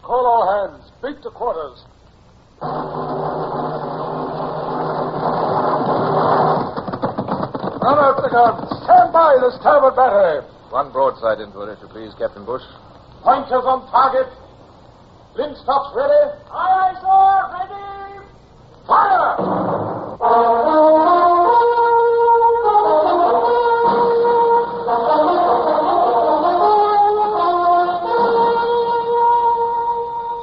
Call all hands. Beat to quarters. Run out the guns. Stand by the starboard battery. One broadside into it, if you please, Captain Bush. Pointers on target. Linstops ready. Aye, aye, sir. Ready. Fire!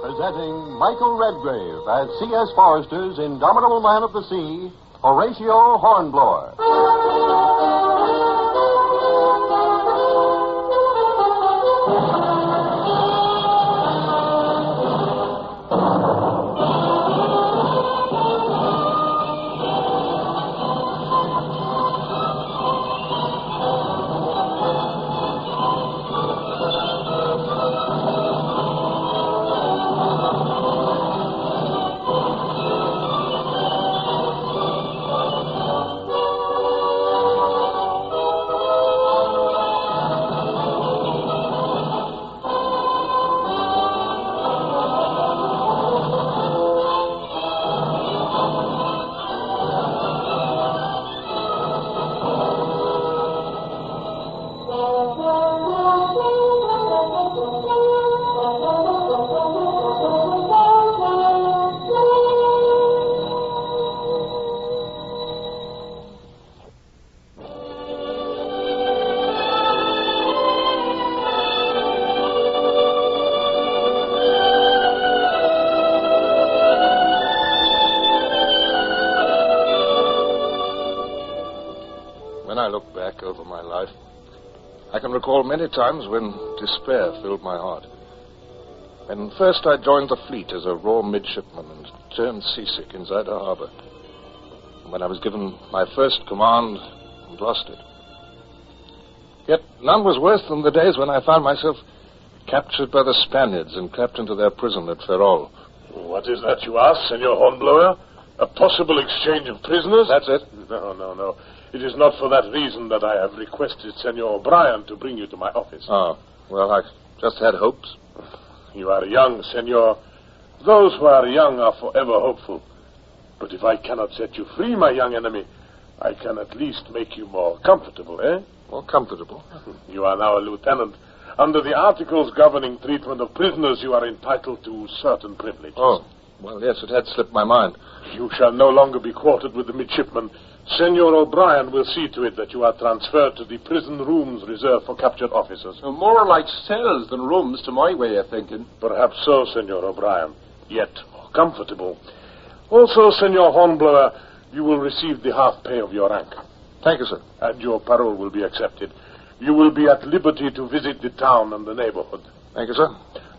Presenting Michael Redgrave as C.S. Forrester's indomitable man of the sea, Horatio Hornblower. When I look back over my life, I can recall many times when despair filled my heart. When first I joined the fleet as a raw midshipman and turned seasick inside a harbor. And when I was given my first command and lost it. Yet none was worse than the days when I found myself captured by the Spaniards and clapped into their prison at Ferrol. What is that you ask, Senor Hornblower? A possible exchange of prisoners? That's it. No. It is not for that reason that I have requested Senor O'Brien to bring you to my office. Oh, well, I just had hopes. You are young, Senor. Those who are young are forever hopeful. But if I cannot set you free, my young enemy, I can at least make you more comfortable, eh? More comfortable? You are now a lieutenant. Under the articles governing treatment of prisoners, you are entitled to certain privileges. Oh, well, yes, it had slipped my mind. You shall no longer be quartered with the midshipmen. Senor O'Brien will see to it that you are transferred to the prison rooms reserved for captured officers. More like cells than rooms, to my way of thinking. Perhaps so, Senor O'Brien. Yet more comfortable. Also, Senor Hornblower, you will receive the half pay of your rank. Thank you, sir. And your parole will be accepted. You will be at liberty to visit the town and the neighborhood. Thank you, sir.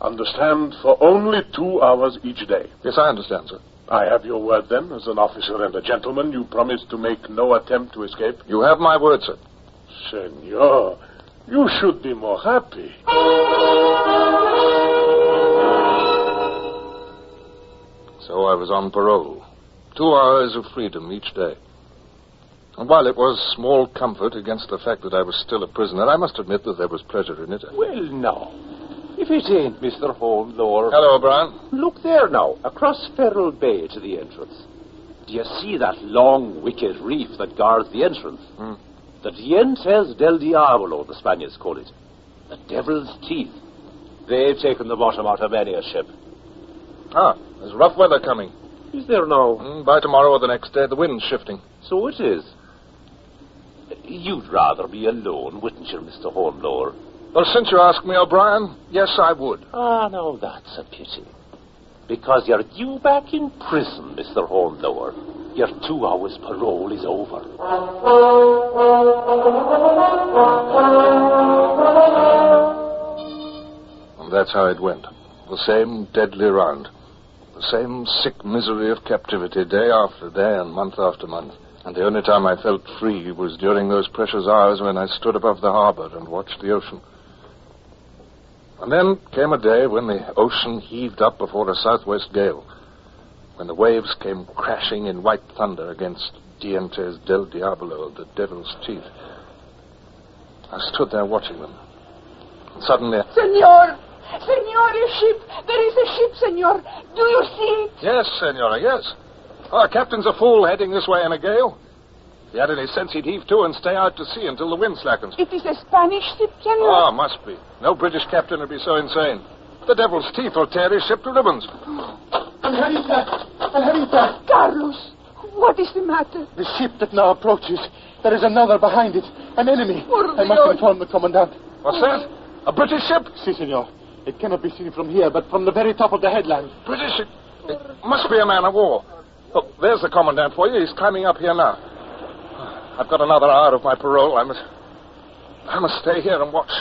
Understand, for only 2 hours each day. Yes, I understand, sir. I have your word, then, as an officer and a gentleman. You promise to make no attempt to escape? You have my word, sir. Senor, you should be more happy. So I was on parole. 2 hours of freedom each day. And while it was small comfort against the fact that I was still a prisoner, I must admit that there was pleasure in it. Well, now, if it ain't Mr. Hornblower... Hello, O'Brien. Look there now, across Ferrol Bay to the entrance. Do you see that long, wicked reef that guards the entrance? The Dientes del Diablo, the Spaniards call it. The devil's teeth. They've taken the bottom out of many a ship. Ah, there's rough weather coming. Is there now? By tomorrow or the next day, the wind's shifting. So it is. You'd rather be alone, wouldn't you, Mr. Hornblower? Well, since you ask me, O'Brien, yes, I would. Ah, now that's a pity. Because you're due back in prison, Mr. Hornblower. Your 2 hours parole is over. And that's how it went. The same deadly round. The same sick misery of captivity, day after day and month after month. And the only time I felt free was during those precious hours when I stood above the harbor and watched the ocean. And then came a day when the ocean heaved up before a southwest gale, when the waves came crashing in white thunder against Dientes del Diablo, the devil's teeth. I stood there watching them. And suddenly... Senor! Senor, a ship. There is a ship, senor. Do you see it? Yes, senora, yes. Our captain's a fool heading this way in a gale. If he had any sense, he'd heave to and stay out to sea until the wind slackens. It is a Spanish ship, senor. Oh, must be. No British captain would be so insane. The devil's teeth will tear his ship to ribbons. Angelita! Carlos, what is the matter? The ship that now approaches. There is another behind it. An enemy. I must inform the commandant. What's that? A British ship? Si, senor. It cannot be seen from here, but from the very top of the headland. British ship? It must be a man of war. Look, there's the commandant for you. He's climbing up here now. I've got another hour of my parole. I must stay here and watch.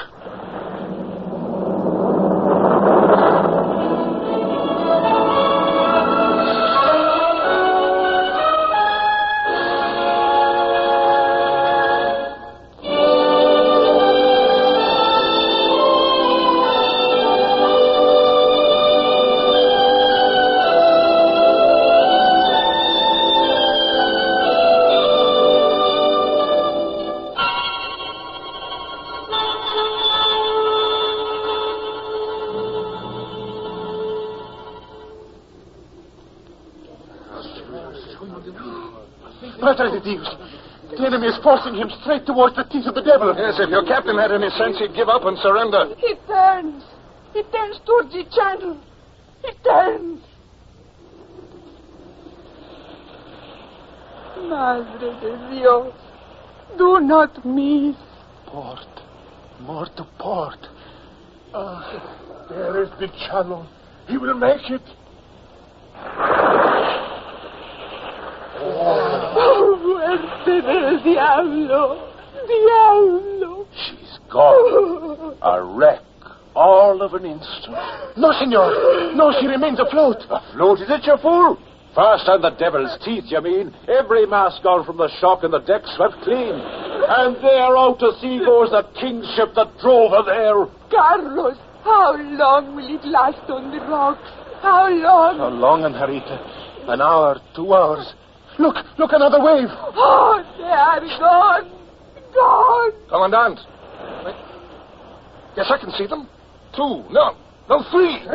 Padre de Dios. The enemy is forcing him straight towards the teeth of the devil. Yes, if your captain had any sense, he'd give up and surrender. He turns. He turns towards the channel. He turns. Madre de Dios, do not miss. Port. More to port. There is the channel. He will make it. Oh, muerte del diablo. Diablo. She's gone. A wreck. All of an instant. No, senor. No, she remains afloat. Afloat, is it, you fool? Fast on the devil's teeth, you mean? Every mast gone from the shock and the deck swept clean. And there out to sea goes the king's ship that drove her there. Carlos, how long will it last on the rocks? How long? How long, Angelita? An hour, 2 hours. Look, another wave. Oh, they are gone. Gone. Commandant. Wait. Yes, I can see them. 2. No, 3.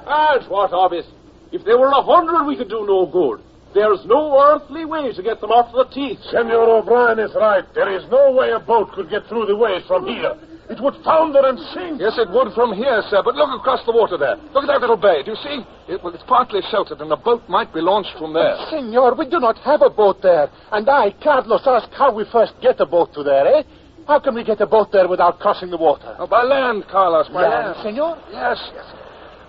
And what of it? If there were 100, we could do no good. There's no earthly way to get them off the teeth. Senor O'Brien is right. There is no way a boat could get through the waves from here. It would founder and sink. Yes, it would from here, sir, but look across the water there. Look at that little bay. Do you see? It's partly sheltered, and a boat might be launched from there. Senor, we do not have a boat there. And Carlos, ask how we first get a boat to there, eh? How can we get a boat there without crossing the water? Oh, by land, Carlos, by land. Senor? Yes.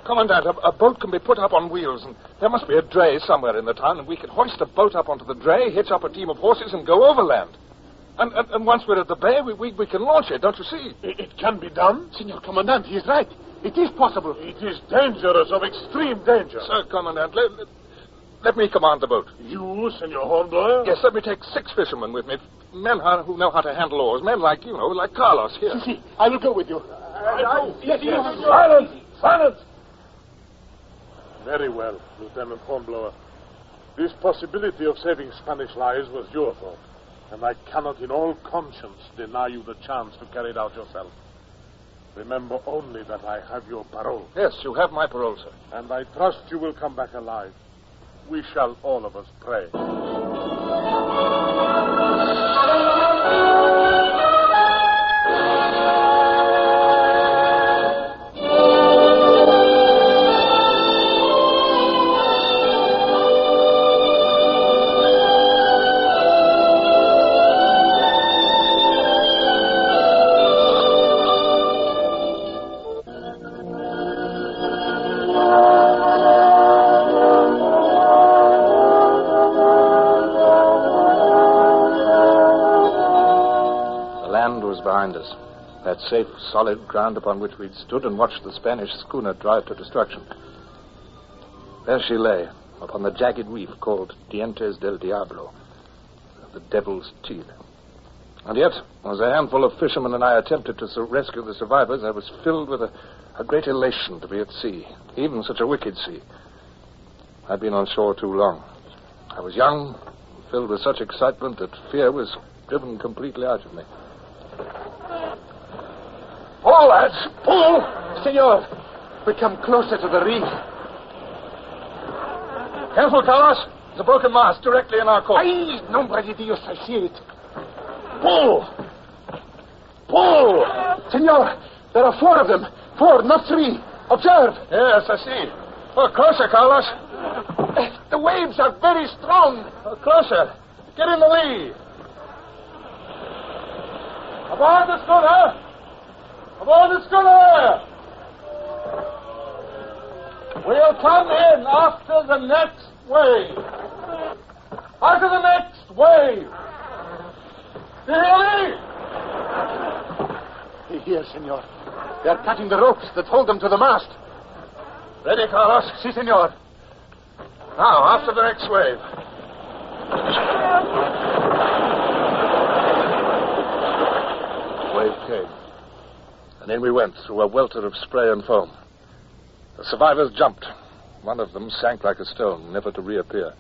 Commandant, a boat can be put up on wheels, and there must be a dray somewhere in the town, and we can hoist a boat up onto the dray, hitch up a team of horses, and go overland. And once we're at the bay, we can launch it, don't you see? It can be done. Senor Commandant, he is right. It is possible. It is dangerous, of extreme danger. Sir, Commandant, let me command the boat. You, Senor Hornblower? Yes, let me take 6 fishermen with me. Men who know how to handle oars. Men like Carlos here. Si, I will go with you. Yes. Silence! Very well, Lieutenant Hornblower. This possibility of saving Spanish lives was your fault, and I cannot in all conscience deny you the chance to carry it out yourself. Remember only that I have your parole. Yes, you have my parole, sir. And I trust you will come back alive. We shall all of us pray. Behind us, that safe, solid ground upon which we'd stood and watched the Spanish schooner drive to destruction. There she lay, upon the jagged reef called Dientes del Diablo, the devil's teeth. And yet, as a handful of fishermen and I attempted to rescue the survivors, I was filled with a great elation to be at sea, even such a wicked sea. I'd been on shore too long. I was young, filled with such excitement that fear was driven completely out of me. Pull, lads! Pull! Senor, We come closer to the reef. Careful, Carlos. There's a broken mast directly in our course. Ay, nombre de Dios, I see it. Pull! Pull! Senor, there are 4 of them. 4, not 3. Observe. Yes, I see. Oh, closer, Carlos. The waves are very strong. Oh, closer. Get in the lee. Aboard the schooner! Aboard the schooner! We'll come in after the next wave. After the next wave. Do you hear me? Here, senor. They are cutting the ropes that hold them to the mast. Ready, Carlos? Si, senor. Now, after the next wave. The wave came. And in we went through a welter of spray and foam. The survivors jumped. One of them sank like a stone, never to reappear.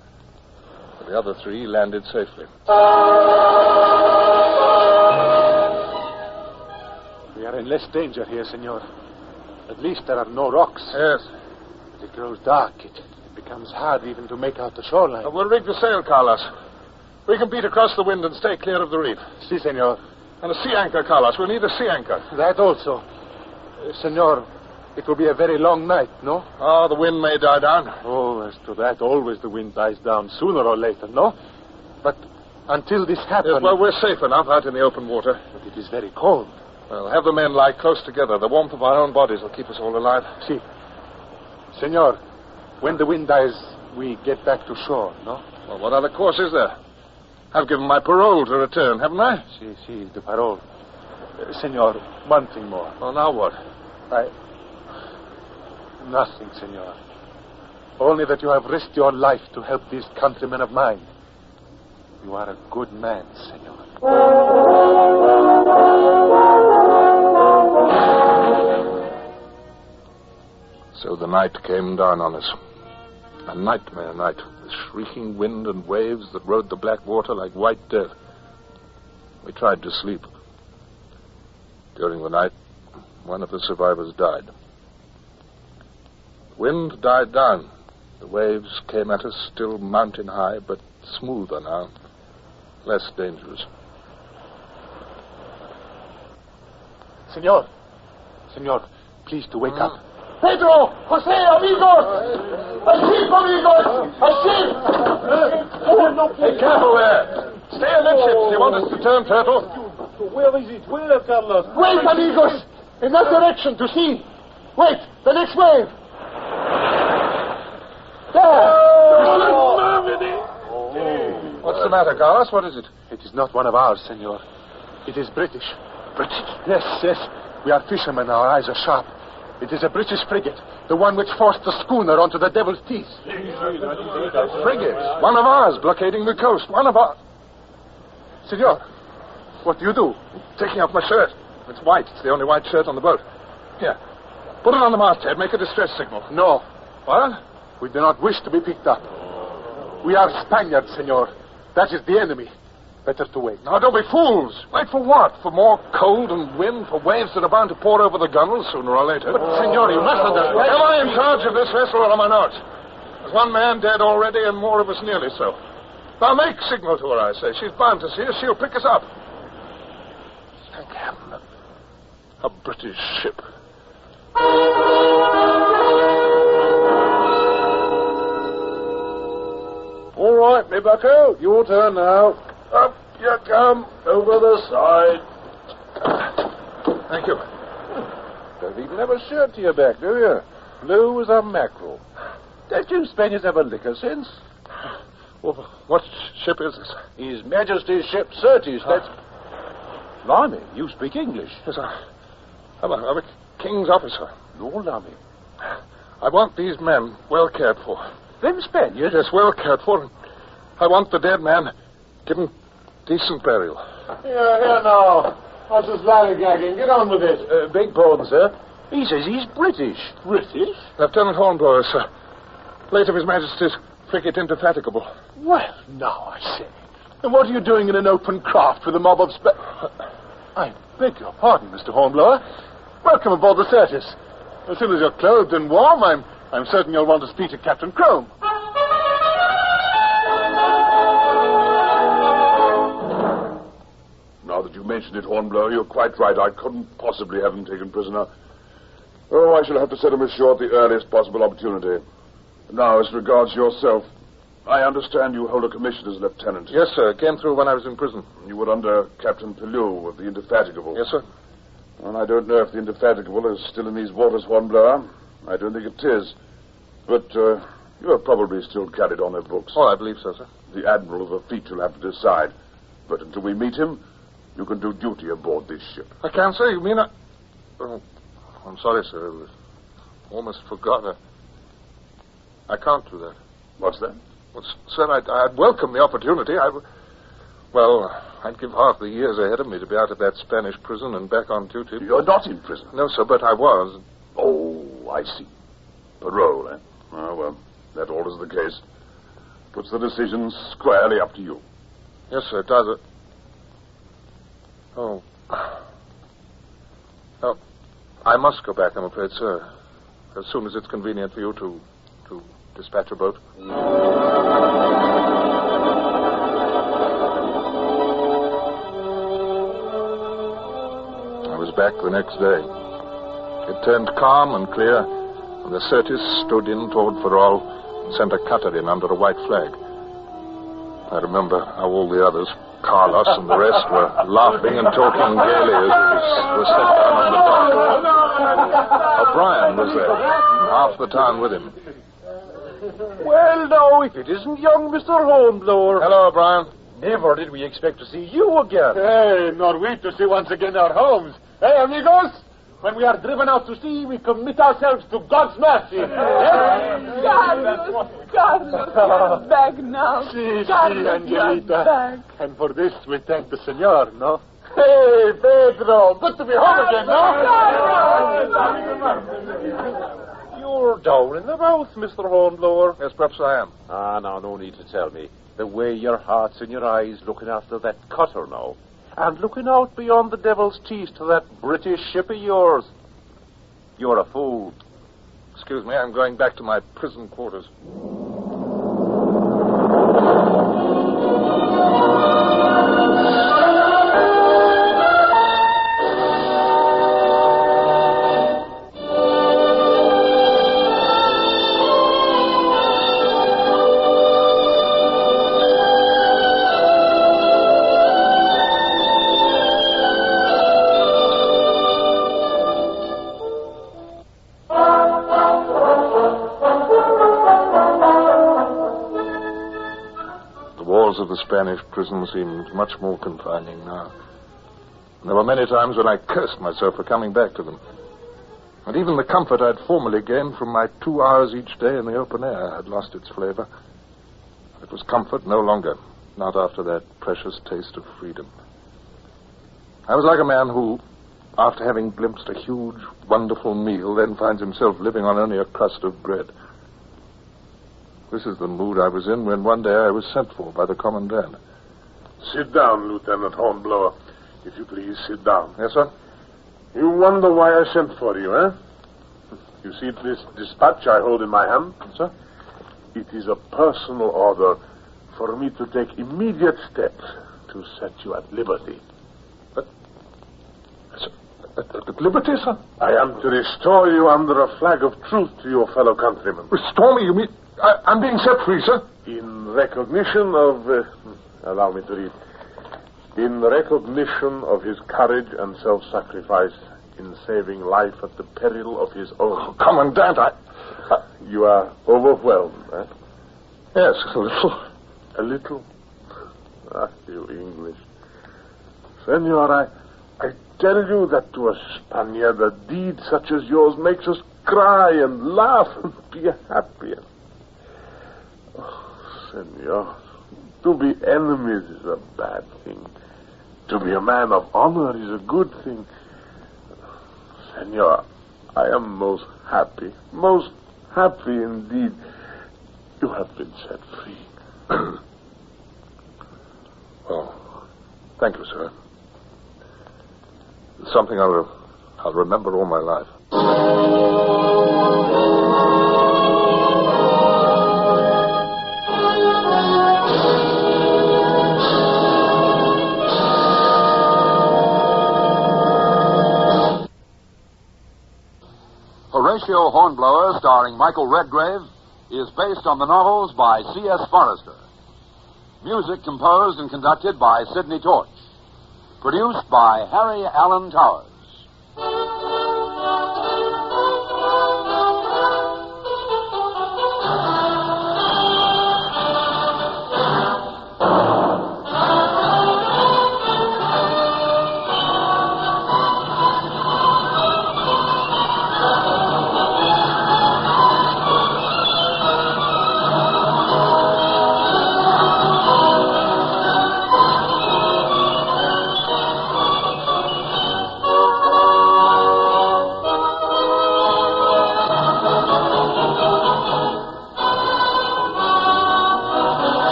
But the other 3 landed safely. We are in less danger here, senor. At least there are no rocks. Yes. As it grows dark, it becomes hard even to make out the shoreline. We'll rig the sail, Carlos. We can beat across the wind and stay clear of the reef. Si, senor. And a sea anchor, Carlos. We'll need a sea anchor. That also. Senor, it will be a very long night, no? Oh, the wind may die down. Oh, as to that, always the wind dies down sooner or later, no? But until this happens... Yes, well, we're safe enough out in the open water. But it is very cold. Well, have the men lie close together. The warmth of our own bodies will keep us all alive. Si. Senor, when the wind dies, we get back to shore, no? Well, what other course is there? I've given my parole to return, haven't I? Si, the parole. Senor, one thing more. Well, now what? Nothing, senor. Only that you have risked your life to help these countrymen of mine. You are a good man, senor. So the night came down on us. A nightmare night, with shrieking wind and waves that rode the black water like white death. We tried to sleep. During the night, one of the survivors died. The wind died down. The waves came at us, still mountain high, but smoother now, less dangerous. Senor, please to wake up. Pedro! Jose, amigos! A ship, amigos! A ship! Hey, careful there! Stay amidships. You want us to turn, Turtle? Where is it? Where, Carlos? Wait, amigos! In that direction, to sea. Wait, the next wave. There! What's the matter, Carlos? What is it? It is not one of ours, senor. It is British. British? Yes. We are fishermen. Our eyes are sharp. It is a British frigate, the one which forced the schooner onto the Devil's Teeth. Frigate? One of ours blockading the coast. One of ours. Senor, what do you do? Taking off my shirt. It's white. It's the only white shirt on the boat. Here. Put it on the masthead. Make a distress signal. No. What? We do not wish to be picked up. We are Spaniards, senor. That is the enemy. Better to wait. Now, don't be fools. Wait for what? For more cold and wind? For waves that are bound to pour over the gunwale sooner or later? But, senor, you must understand. Am I in charge of this vessel or am I not? There's one man dead already and more of us nearly so. Now, make signal to her, I say. She's bound to see us. She'll pick us up. Thank heaven. A British ship. All right, me bucko. Your turn now. Up you come. Over the side. Thank you. Don't even have a shirt to your back, do you? Blue as a mackerel. Don't you Spaniards have a liquor sense? Well, what ship is this? His Majesty's ship Certes, that's... Blimey, you speak English. Yes, I'm a king's officer. Lord love me. I want these men well cared for. Them Spaniards? Yes, well cared for. I want the dead man given decent burial. Here now. What's this lollygagging? Get on with it. Beg pardon, sir. He says he's British. British? Lieutenant Hornblower, sir. Late of His Majesty's frigate Indefatigable. Well, now I say. And what are you doing in an open craft with a mob of I beg your pardon, Mr. Hornblower. Welcome aboard the Certes. As soon as you're clothed and warm, I'm certain you'll want to speak to Captain Crome. Now that you mention it, Hornblower, you're quite right. I couldn't possibly have him taken prisoner. Oh, I shall have to set him ashore at the earliest possible opportunity. Now, as regards yourself, I understand you hold a commission as lieutenant. Yes, sir. It came through when I was in prison. You were under Captain Pellew of the Indefatigable. Yes, sir. Well, I don't know if the Indefatigable is still in these waters, Hornblower. I don't think it is. But you are probably still carried on their books. Oh, I believe so, sir. The Admiral of the fleet will have to decide. But until we meet him, you can do duty aboard this ship. I can't, sir. You mean I... Oh, I'm sorry, sir. I almost forgot. I can't do that. What's that? Well, sir, I'd welcome the opportunity. I'd give half the years ahead of me to be out of that Spanish prison and back on duty. You're not in prison? No, sir, but I was. Oh, I see. Parole, eh? Oh, well, that alters the case. Puts the decision squarely up to you. Yes, sir, it does. Oh, I must go back, I'm afraid, sir. As soon as it's convenient for you to dispatch a boat. I was back the next day. It turned calm and clear, and the Certis stood in toward Ferrol and sent a cutter in under a white flag. I remember how all the others, Carlos and the rest, were laughing and talking gaily as we were set down on the dock. O'Brien was there, half the town with him. Well, now, if it isn't young Mr. Hornblower. Hello, O'Brien. Never did we expect to see you again. Hey, nor we to see once again our homes. Hey, amigos, when we are driven out to sea, we commit ourselves to God's mercy. Carlos, you're back now. Si, Carlos, Angelita. you're back. And for this we thank the Senor, no? Hey, Pedro, good to be home again, no? You're down in the mouth, Mr. Hornblower. Yes, perhaps I am. Now, no need to tell me. The way your heart's in your eyes looking after that cutter now. And looking out beyond the Devil's Teeth to that British ship of yours. You're a fool. Excuse me, I'm going back to my prison quarters. Of the Spanish prison seemed much more confining now. And there were many times when I cursed myself for coming back to them. And even the comfort I'd formerly gained from my 2 hours each day in the open air had lost its flavor. It was comfort no longer, not after that precious taste of freedom. I was like a man who, after having glimpsed a huge, wonderful meal, then finds himself living on only a crust of bread. This is the mood I was in when one day I was sent for by the commandant. Sit down, Lieutenant Hornblower. If you please, sit down. Yes, sir? You wonder why I sent for you, eh? You see this dispatch I hold in my hand? Yes, sir? It is a personal order for me to take immediate steps to set you at liberty. At liberty, sir? I am to restore you under a flag of truce to your fellow countrymen. Restore me, you mean? I'm being set free, sir. In recognition of... allow me to read. In recognition of his courage and self-sacrifice in saving life at the peril of his own. Oh, Commandant, You are overwhelmed, eh? Yes, a little. A little? Ah, you English. Senor, I tell you that to a Spaniard, a deed such as yours makes us cry and laugh and be happy. Oh, senor, to be enemies is a bad thing. To be a man of honor is a good thing. Senor, I am most happy indeed. You have been set free. Oh, thank you, sir. It's something I'll remember all my life. Horatio Hornblower, starring Michael Redgrave, is based on the novels by C.S. Forrester. Music composed and conducted by Sidney Torch. Produced by Harry Allen Towers.